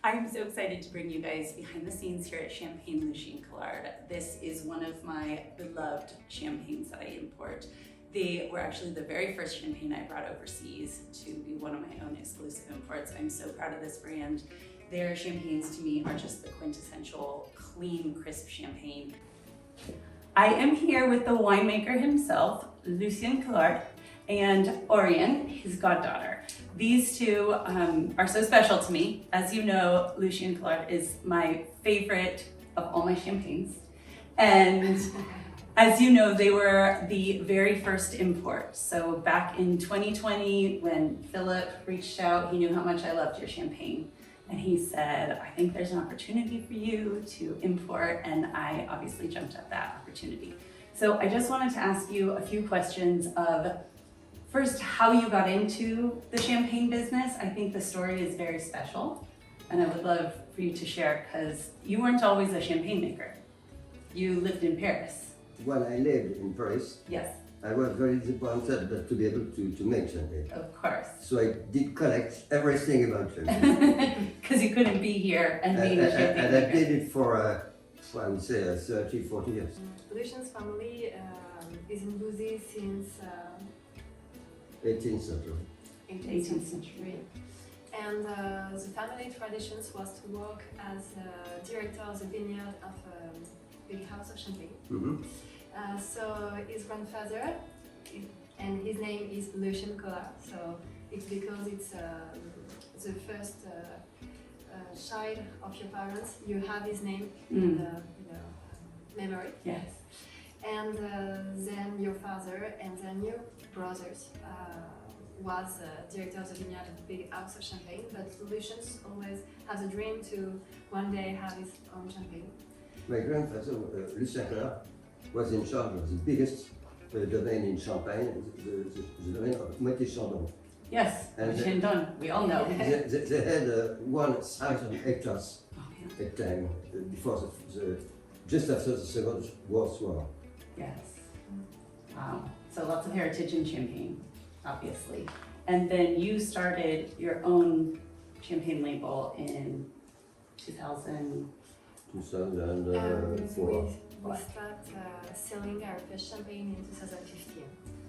I'm so excited to bring you guys behind the scenes here at Champagne Lucien Collard. This is one of my beloved champagnes that I import. They were actually the very first champagne I brought overseas to be one of my own exclusive imports. I'm so proud of this brand. Their champagnes to me are just the quintessential clean, crisp champagne. I am here with the winemaker himself, Lucien Collard, and Orion, his goddaughter. These two are so special to me. As you know, Lucien Collard is my favorite of all my champagnes. And as you know, they were the very first import. So back in 2020, when Philip reached out, he knew how much I loved your champagne. And he said, I think there's an opportunity for you to import, and I obviously jumped at that opportunity. So I just wanted to ask you a few questions of, first, how you got into the champagne business. I think the story is very special, and I would love for you to share, because you weren't always a champagne maker. You lived in Paris. When I lived in Paris, Yes. I was very disappointed not to be able to make champagne. Of course. So I did collect everything about champagne. Because you couldn't be here and be a champagne and maker. I did it for, I would say, 30, 40 years. Lucien's family is in Bouzy since 18th century. 18th century. And the family traditions was to work as director of the vineyard of a big house of champagne. Mm-hmm. So his grandfather, and his name is Lucien Collard. So it's because it's the first child of your parents. You have his name in the memory. Yes. And then your father and then your brothers was director of the vineyard of a big house of champagne. But Lucien always has a dream to one day have his own champagne. My grandfather, Lucien Collard, was in charge of the biggest domain in Champagne, the domain of Moët-et-Chandon. Yes, And Chandon, we all know. They had 1,000 hectares Oh, yeah. at time before just after the Second World War. Yes. Wow. So lots of heritage in Champagne, obviously. And then you started your own champagne label in 2000. 2004. We start selling our first champagne in 2015.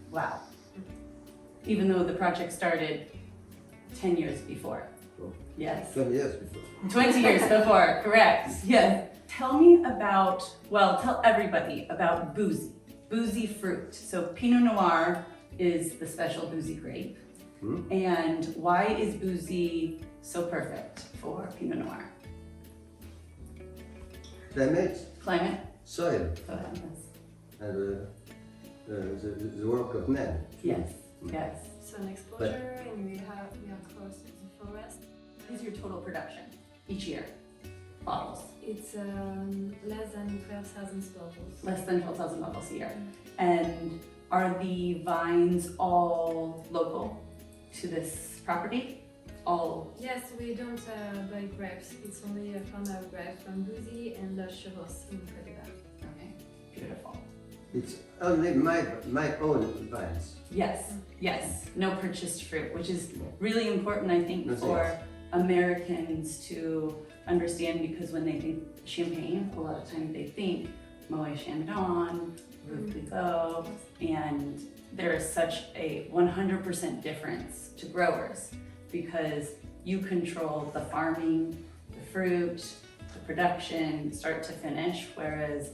Wow. Even though the project started 10 years before. Oh. Yes. 20 years before. 20 years before, correct. Yes. Tell me about, tell everybody about Bouzy. Bouzy fruit. So Pinot Noir is the special Bouzy grape. Hmm? And why is Bouzy so perfect for Pinot Noir? Climate? Soil, Go ahead. and the work of man. Yes, yes. So an exposure, and we are close to the forest. What is your total production each year? Bottles? It's less than 12,000 bottles. Less than 12,000 bottles a year. And are the vines all local to this property? All? Yes, we don't buy grapes. It's only a farm of grapes from Bouzy and the Chevos in Côte d'Ivoire. Okay, beautiful. It's only my own vines. Yes, yes. No purchased fruit, which is really important, I think, That's for it. Americans to understand, because when they think champagne, a lot of times they think Moët Chandon, Veuve Clicquot, and there is such a 100% difference to growers, because you control the farming, the fruit, the production, start to finish, whereas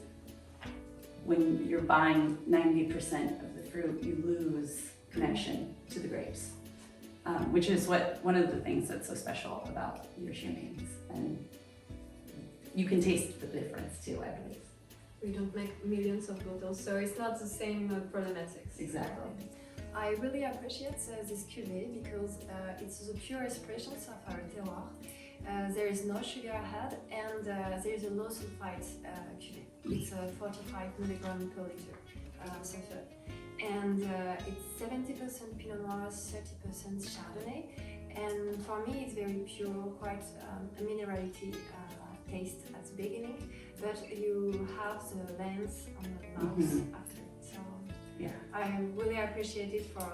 when you're buying 90% of the fruit, you lose connection to the grapes, which is one of the things that's so special about your champagnes. And you can taste the difference too, I believe. We don't make millions of bottles, so it's not the same problematics. Exactly. I really appreciate this cuvée because it's the pure expressions of our terroir. There is no sugar added, and there is a low sulfite cuvée. It's 45 milligrams per liter sulfur. And it's 70% Pinot Noir, 30% Chardonnay. And for me, it's very pure, quite a minerality taste at the beginning, but you have the lens on the mouth after. So Yeah. I really appreciate it for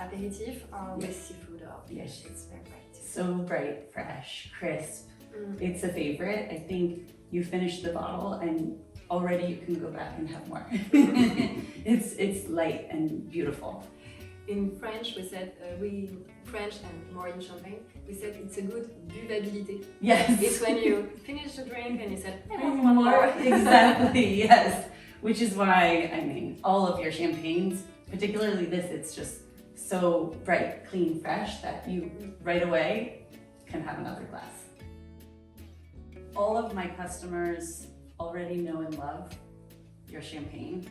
aperitif or with Yes. seafood or Yes. fish. It's very great. so bright, fresh, crisp. Mm. It's a favorite. I think you finish the bottle and already you can go back and have more. It's light and beautiful. In French, we said, French and more in Champagne, we said it's a good buvabilité. Yes. It's when you finish the drink and you said, I want More. more. Exactly, yes. Which is why, I mean, all of your champagnes, particularly this, it's just so bright, clean, fresh that you right away can have another glass. All of my customers already know and love your champagne.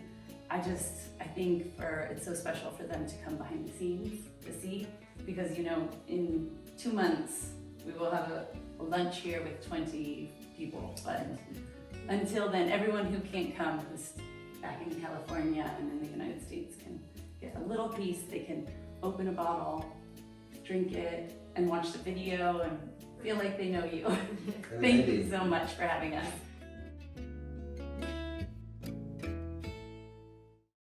I think it's so special for them to come behind the scenes to see, because you know, in 2 months, we will have a lunch here with 20 people, but until then, everyone who can't come, who's back in California and in the United States, can get a little piece. They can open a bottle, drink it, and watch the video and feel like they know you. Thank you so much for having us.